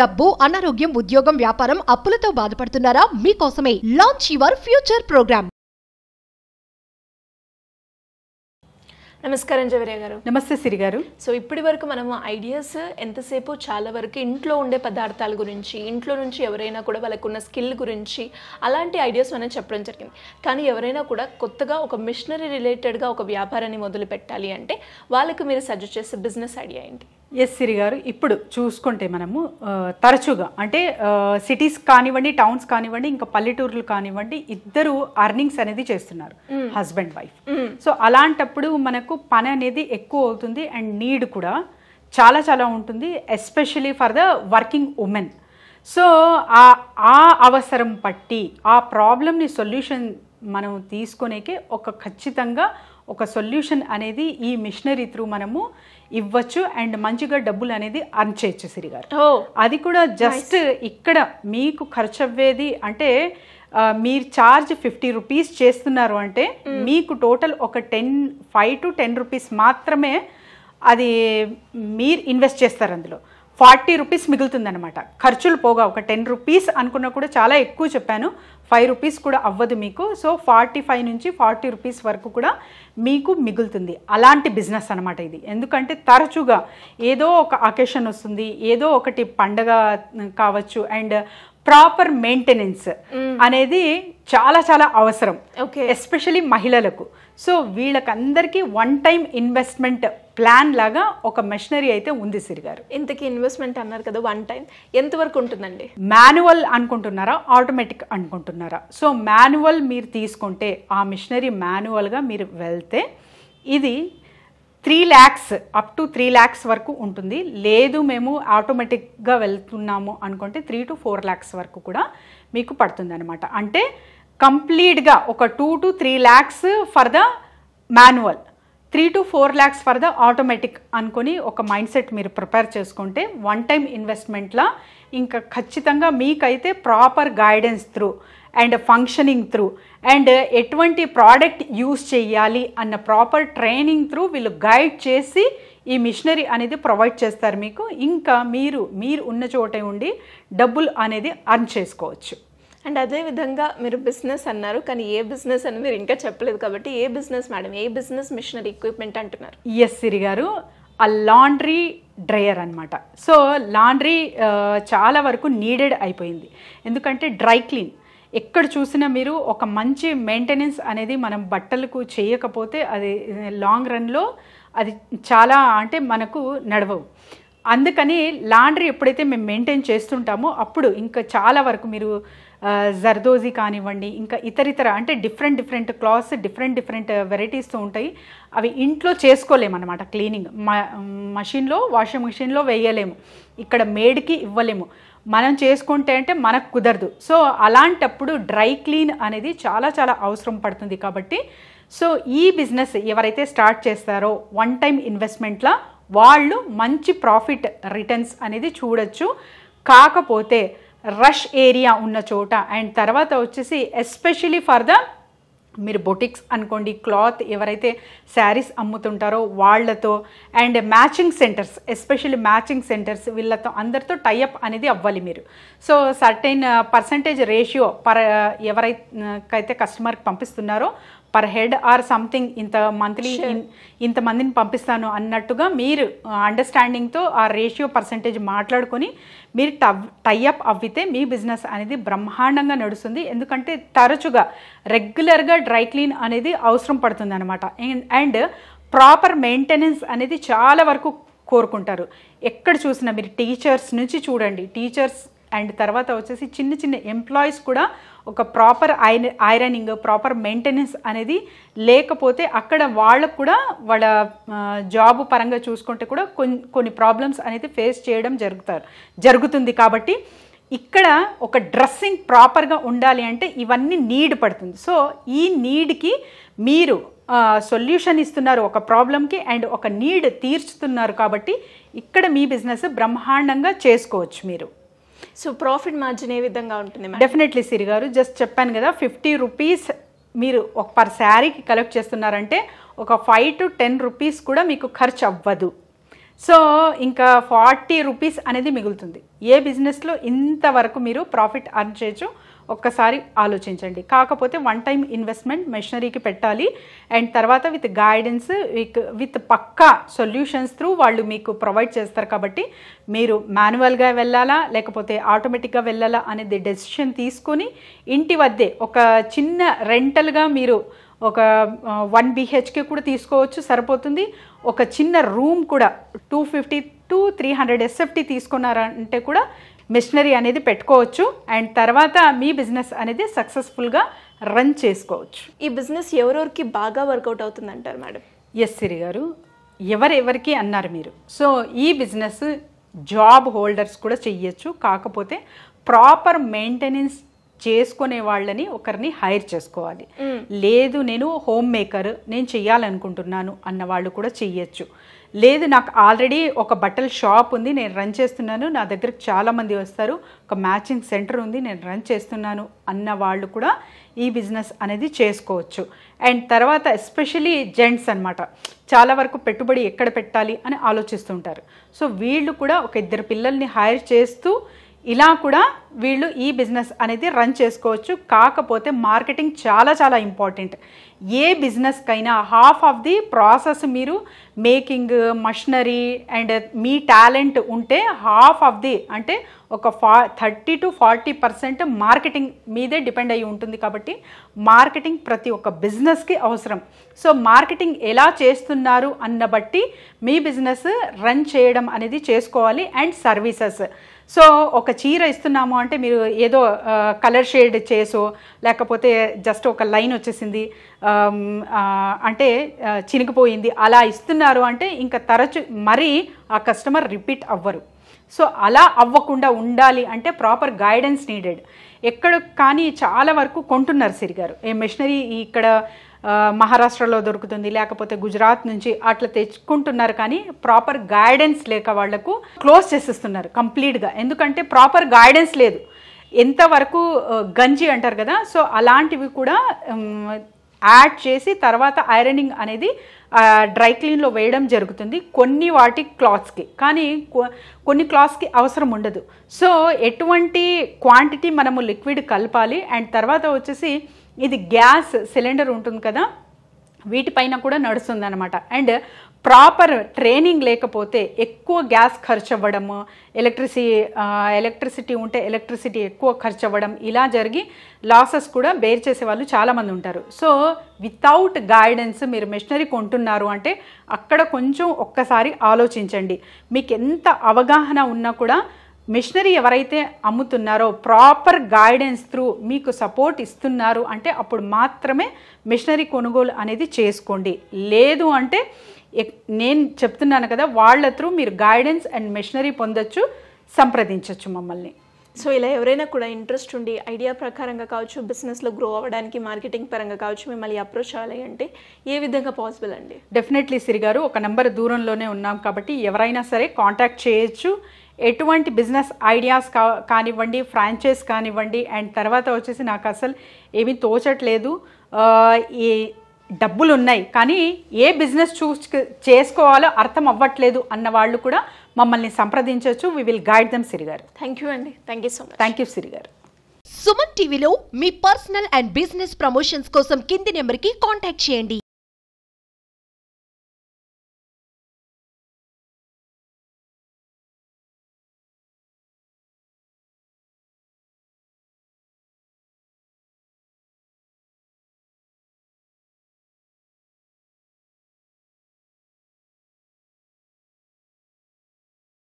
డబ్బు, అనారోగ్యం, ఉద్యోగం, వ్యాపారం, అప్పులతో బాధపడుతున్నారా? మీకోసమే లాంచ్ యువర్ ఫ్యూచర్ ప్రోగ్రామ్. నమస్కారం జవేరియా గారు. నమస్తే సిరి గారు. సో ఇప్పటి వరకు మనము ఐడియాస్ ఎంతసేపు చాలా వరకు ఇంట్లో ఉండే పదార్థాల గురించి, ఇంట్లో నుంచి ఎవరైనా కూడా వాళ్ళకున్న స్కిల్ గురించి అలాంటి ఐడియాస్ మనం చెప్పడం జరిగింది. కానీ ఎవరైనా కూడా కొత్తగా ఒక మిషనరీ రిలేటెడ్గా ఒక వ్యాపారాన్ని మొదలు పెట్టాలి అంటే వాళ్ళకి మీరు సజెస్ట్ చేసే బిజినెస్ ఐడియా ఏంటి? ఎస్ సిరి గారు, ఇప్పుడు చూసుకుంటే మనము తరచుగా అంటే సిటీస్ కానివ్వండి, టౌన్స్ కానివ్వండి, ఇంకా పల్లెటూర్లు కానివ్వండి, ఇద్దరు అర్నింగ్స్ అనేది చేస్తున్నారు, హస్బెండ్ వైఫ్. సో అలాంటప్పుడు మనకు పని అనేది ఎక్కువ అవుతుంది అండ్ నీడ్ కూడా చాలా చాలా ఉంటుంది, especially for the working women. So ఆ అవసరం పట్టి ఆ ప్రాబ్లమ్ని సొల్యూషన్ మనం తీసుకునేకే ఖచ్చితంగా ఒక సొల్యూషన్ అనేది ఈ మిషనరీ త్రూ మనము ఇవ్వచ్చు అండ్ మంచిగా డబ్బులు అనేది అర్న్ చేయొచ్చు సిరి గారు. అది కూడా జస్ట్ ఇక్కడ మీకు ఖర్చు అవ్వేది అంటే మీరు ఛార్జ్ 50 రూపీస్ చేస్తున్నారు అంటే మీకు టోటల్ ఒక 5 to 10 రూపీస్ మాత్రమే అది మీరు ఇన్వెస్ట్ చేస్తారు. అందులో 40 రూపీస్ మిగులుతుందనమాట, ఖర్చులు పోగా. ఒక 10 రూపీస్ అనుకున్నా కూడా చాలా ఎక్కువ చెప్పాను, 5 రూపీస్ కూడా అవ్వదు మీకు. సో 45 నుంచి 40 రూపీస్ వరకు కూడా మీకు మిగులుతుంది. అలాంటి బిజినెస్ అనమాట ఇది. ఎందుకంటే తరచుగా ఏదో ఒక అకేషన్ వస్తుంది, ఏదో ఒకటి పండగ కావచ్చు, అండ్ ప్రాపర్ మెయింటెనెన్స్ అనేది చాలా చాలా అవసరం, ఎస్పెషలీ మహిళలకు. సో వీళ్ళకందరికీ వన్ టైం ఇన్వెస్ట్మెంట్ ప్లాన్ లాగా ఒక మెషినరీ అయితే ఉంది సిరి గారు. ఇంతకీ ఇన్వెస్ట్మెంట్ అన్నారు కదా, వన్ టైం ఎంతవరకు ఉంటుందండి? మాన్యువల్ అనుకుంటున్నారా, ఆటోమేటిక్ అనుకుంటున్నారా? సో మాన్యువల్ మీరు తీసుకుంటే ఆ మిషనరీ మాన్యువల్గా మీరు వెళ్తే ఇది 3 lakhs అప్ టు 3 lakhs వరకు ఉంటుంది. లేదు మేము ఆటోమేటిక్గా వెళ్తున్నాము అనుకుంటే 3 to 4 lakhs వరకు కూడా మీకు పడుతుంది అనమాట. అంటే కంప్లీట్గా ఒక 2 to 3 lakhs for the manual, 3 to 4 lakhs for the automatic అనుకొని ఒక మైండ్ సెట్ మీరు ప్రిపేర్ చేసుకుంటే వన్ టైం ఇన్వెస్ట్మెంట్లా ఇంకా ఖచ్చితంగా మీకైతే proper guidance through and functioning through and ఎటువంటి ప్రోడక్ట్ యూస్ చేయాలి అన్న ప్రాపర్ ట్రైనింగ్ త్రూ వీళ్ళు గైడ్ చేసి ఈ మిషనరీ అనేది ప్రొవైడ్ చేస్తారు మీకు. ఇంకా మీరు ఉన్న చోటే ఉండి డబ్బులు అనేది అర్న్ చేసుకోవచ్చు. అండ్ అదేవిధంగా మీరు బిజినెస్ అన్నారు, కానీ ఏ బిజినెస్ అని మీరు ఇంకా చెప్పలేదు కాబట్టి ఏ బిజినెస్ మేడం, ఏ బిజినెస్ మిషనరీ ఎక్విప్మెంట్ అంటున్నారు? ఎస్ సిరి గారు, ఆ లాండ్రీ డ్రయర్ అనమాట. సో లాండ్రీ చాలా వరకు నీడెడ్ అయిపోయింది. ఎందుకంటే డ్రై క్లీన్ ఎక్కడ చూసినా మీరు ఒక మంచి మెయింటెనెన్స్ అనేది మనం బట్టలకు చేయకపోతే అది లాంగ్ రన్లో అది చాలా అంటే మనకు నడవవు. అందుకని లాండ్రీ ఎప్పుడైతే మేము మెయింటైన్ చేస్తుంటామో అప్పుడు ఇంకా చాలా వరకు మీరు జర్దోజీ కానివ్వండి, ఇంకా ఇతరితర అంటే డిఫరెంట్ క్లాత్స్ డిఫరెంట్ వెరైటీస్తో ఉంటాయి. అవి ఇంట్లో చేసుకోలేమన్నమాట క్లీనింగ్. మషిన్లో, వాషింగ్ మిషన్లో వేయలేము, ఇక్కడ మేడ్కి ఇవ్వలేము, మనం చేసుకుంటే అంటే మనకు కుదరదు. సో అలాంటప్పుడు డ్రై క్లీన్ అనేది చాలా చాలా అవసరం పడుతుంది. కాబట్టి సో ఈ బిజినెస్ ఎవరైతే స్టార్ట్ చేస్తారో వన్ టైం ఇన్వెస్ట్మెంట్లా వాళ్ళు మంచి ప్రాఫిట్ రిటర్న్స్ అనేది చూడొచ్చు. కాకపోతే రష్ ఏరియా ఉన్న చోట అండ్ తర్వాత వచ్చేసి ఎస్పెషలీ ఫర్ ద మీరు బొటిక్స్ అనుకోండి, క్లాత్ ఎవరైతే శారీస్ అమ్ముతుంటారో వాళ్ళతో and matching centres, especially matching centres వీళ్ళతో అందరితో టైఅప్ అనేది అవ్వాలి మీరు. సో సర్టైన్ పర్సంటేజ్ రేషియో ఎవరైతే కస్టమర్కి పంపిస్తున్నారో పర్ హెడ్ ఆర్ సంథింగ్ ఇంత మంత్లీ ఇంతమందిని పంపిస్తాను అన్నట్టుగా మీరు అండర్స్టాండింగ్తో ఆ రేషియో పర్సంటేజ్ మాట్లాడుకొని మీరు టైఅప్ అవ్వితే మీ బిజినెస్ అనేది బ్రహ్మాండంగా నడుస్తుంది. ఎందుకంటే తరచుగా రెగ్యులర్గా డ్రై క్లీన్ అనేది అవసరం పడుతుంది అనమాట. అండ్ ప్రాపర్ మెయింటెనెన్స్ అనేది చాలా వరకు కోరుకుంటారు. ఎక్కడ చూసినా మీరు టీచర్స్ నుంచి చూడండి, టీచర్స్ అండ్ తర్వాత వచ్చేసి చిన్న ఎంప్లాయీస్ కూడా ఒక ప్రాపర్ ఐరనింగ్, ప్రాపర్ మెయింటెనెన్స్ అనేది లేకపోతే అక్కడ వాళ్ళకు కూడా వాళ్ళ జాబ్ పరంగా చూసుకుంటే కూడా కొన్ని ప్రాబ్లమ్స్ అనేది ఫేస్ చేయడం జరుగుతుంది. కాబట్టి ఇక్కడ ఒక డ్రెస్సింగ్ ప్రాపర్గా ఉండాలి అంటే ఇవన్నీ నీడ్ పడుతుంది. సో ఈ నీడ్కి మీరు సొల్యూషన్ ఇస్తున్నారు ఒక ప్రాబ్లంకి అండ్ ఒక నీడ్ తీర్చుతున్నారు. కాబట్టి ఇక్కడ మీ బిజినెస్ బ్రహ్మాండంగా చేసుకోవచ్చు మీరు. సో ప్రాఫిట్ మార్జిన్ ఏ విధంగా ఉంటుంది? డెఫినెట్లీ సిరి గారు, జస్ట్ చెప్పాను కదా, 50 రూపీస్ మీరు ఒక పర్ శారీకి కలెక్ట్ చేస్తున్నారంటే ఒక 5 to 10 రూపీస్ కూడా మీకు ఖర్చు అవ్వదు. సో ఇంకా 40 రూపీస్ అనేది మిగులుతుంది. ఏ బిజినెస్లో ఇంతవరకు మీరు ప్రాఫిట్ అర్న్ చేయొచ్చు ఒక్కసారి ఆలోచించండి. కాకపోతే వన్ టైం ఇన్వెస్ట్మెంట్ మెషినరీకి పెట్టాలి. అండ్ తర్వాత విత్ గైడెన్స్ విత్ పక్కా సొల్యూషన్స్ త్రూ వాళ్ళు మీకు ప్రొవైడ్ చేస్తారు. కాబట్టి మీరు మాన్యువల్గా వెళ్ళాలా లేకపోతే ఆటోమేటిక్గా వెళ్ళాలా అనేది డెసిషన్ తీసుకొని ఇంటి వద్దే ఒక చిన్న రెంటల్గా మీరు ఒక 1 BHK కూడా తీసుకోవచ్చు, సరిపోతుంది. ఒక చిన్న రూమ్ కూడా 250 to 300 SFT తీసుకున్నారంటే కూడా మిషనరీ అనేది పెట్టుకోవచ్చు. అండ్ తర్వాత మీ బిజినెస్ అనేది సక్సెస్ఫుల్గా రన్ చేసుకోవచ్చు. ఈ బిజినెస్ ఎవరెవరికి బాగా వర్కౌట్ అవుతుంది అంటారు మేడం? ఎస్ సిరి గారు, ఎవరెవరికి అన్నారు మీరు. సో ఈ బిజినెస్ జాబ్ హోల్డర్స్ కూడా చెయ్యొచ్చు. కాకపోతే ప్రాపర్ మెయింటెనెన్స్ చేసుకునే వాళ్ళని ఒకరిని హైర్ చేసుకోవాలి. లేదు నేను హోమ్ మేకర్ నేను చెయ్యాలనుకుంటున్నాను అన్న వాళ్ళు కూడా చెయ్యొచ్చు. లేదు నాకు ఆల్రెడీ ఒక బట్టల షాప్ ఉంది నేను రన్ చేస్తున్నాను, నా దగ్గరకు చాలామంది వస్తారు, ఒక మ్యాచింగ్ సెంటర్ ఉంది నేను రన్ చేస్తున్నాను అన్న వాళ్ళు కూడా ఈ బిజినెస్ అనేది చేసుకోవచ్చు. అండ్ తర్వాత ఎస్పెషలీ జెంట్స్ అనమాట, చాలా వరకు పెట్టుబడి ఎక్కడ పెట్టాలి అని ఆలోచిస్తుంటారు. సో వీళ్ళు కూడా ఒక 2 పిల్లల్ని హైర్ చేస్తూ ఇలా కూడా వీళ్ళు ఈ బిజినెస్ అనేది రన్ చేసుకోవచ్చు. కాకపోతే మార్కెటింగ్ చాలా చాలా ఇంపార్టెంట్. ఏ బిజినెస్కైనా హాఫ్ ఆఫ్ ది ప్రాసెస్ మీరు మేకింగ్ మషనరీ అండ్ మీ టాలెంట్ ఉంటే హాఫ్ ఆఫ్ ది అంటే ఒక 30 to 40% మార్కెటింగ్ మీదే డిపెండ్ అయ్యి ఉంటుంది. కాబట్టి మార్కెటింగ్ ప్రతి ఒక్క బిజినెస్కి అవసరం. సో మార్కెటింగ్ ఎలా చేస్తున్నారు అన్న బట్టి మీ బిజినెస్ రన్ చేయడం అనేది చేసుకోవాలి. అండ్ సర్వీసెస్, సో ఒక చీర ఇస్తున్నాము అంటే మీరు ఏదో కలర్ షేడ్ చేసో లేకపోతే జస్ట్ ఒక లైన్ వచ్చేసింది అంటే చినిగిపోయింది అలా ఇస్తున్నారు అంటే ఇంకా తరచు మరీ ఆ కస్టమర్ రిపీట్ అవ్వరు. సో అలా అవ్వకుండా ఉండాలి అంటే ప్రాపర్ గైడెన్స్ నీడెడ్. ఎక్కడ కానీ చాలా వరకు కొంటున్నారు సిరి గారు, ఏ మెషినరీ ఇక్కడ మహారాష్ట్రలో దొరుకుతుంది లేకపోతే గుజరాత్ నుంచి అట్లా తెచ్చుకుంటున్నారు, కానీ ప్రాపర్ గైడెన్స్ లేక వాళ్లకు క్లోజ్ చేసేస్తున్నారు కంప్లీట్గా. ఎందుకంటే ప్రాపర్ గైడెన్స్ లేదు. ఎంతవరకు గంజి అంటారు కదా, సో అలాంటివి కూడా యాడ్ చేసి తర్వాత ఐరనింగ్ అనేది డ్రై క్లీన్లో వేయడం జరుగుతుంది కొన్ని వాటి క్లాత్స్కి, కానీ కొన్ని క్లాత్స్కి అవసరం ఉండదు. సో ఎటువంటి క్వాంటిటీ మనము లిక్విడ్ కలపాలి. అండ్ తర్వాత వచ్చేసి ఇది గ్యాస్ సిలిండర్ ఉంటుంది కదా, వీటిపైన కూడా నడుస్తుంది అనమాట. అండ్ ప్రాపర్ ట్రైనింగ్ లేకపోతే ఎక్కువ గ్యాస్ ఖర్చు అవ్వడము, ఎలక్ట్రిసిటీ ఉంటే ఎలక్ట్రిసిటీ ఎక్కువ ఖర్చు అవ్వడం, ఇలా జరిగి లాసెస్ కూడా బేర్ చేసే వాళ్ళు చాలామంది ఉంటారు. సో వితౌట్ గైడెన్స్ మీరు మెషినరీ కొంటున్నారు అంటే అక్కడ కొంచెం ఒక్కసారి ఆలోచించండి. మీకు ఎంత అవగాహన ఉన్నా కూడా మిషనరీ ఎవరైతే అమ్ముతున్నారో ప్రాపర్ గైడెన్స్ త్రూ మీకు సపోర్ట్ ఇస్తున్నారు అంటే అప్పుడు మాత్రమే మిషనరీ కొనుగోలు అనేది చేసుకోండి. లేదు అంటే నేను చెప్తున్నాను కదా, వాళ్ళ త్రూ మీరు గైడెన్స్ అండ్ మిషనరీ పొందొచ్చు, సంప్రదించవచ్చు మమ్మల్ని. సో ఇలా ఎవరైనా కూడా ఇంట్రెస్ట్ ఉండి ఐడియా ప్రకారంగా కావచ్చు, బిజినెస్లో గ్రో అవ్వడానికి మార్కెటింగ్ పరంగా కావచ్చు మిమ్మల్ని అప్రోచ్ అవ్వాలి అంటే ఏ విధంగా పాసిబుల్ అండి? డెఫినెట్లీ సిరి గారు, ఒక నెంబర్ దూరంలోనే ఉన్నాం కాబట్టి ఎవరైనా సరే కాంటాక్ట్ చేయొచ్చు. ఎటువంటి బిజినెస్ ఐడియాస్ కానివ్వండి, ఫ్రాంచైజ్ కానివ్వండి, అండ్ తర్వాత వచ్చేసి నాకు అసలు ఏమీ తోచట్లేదు, ఈ డబ్బులు ఉన్నాయి కానీ ఏ బిజినెస్ చేసుకోవాలో అర్థం అవ్వట్లేదు అన్న వాళ్ళు కూడా మమ్మల్ని సంప్రదించవచ్చు. We will guide them Siri garu. Thank you అండి. Thank you so much. Thank you Siri garu. Suman టీవీలో మీ పర్సనల్ అండ్ బిజినెస్ ప్రమోషన్స్ కోసం కింది నెంబర్కి కాంటాక్ట్ చేయండి.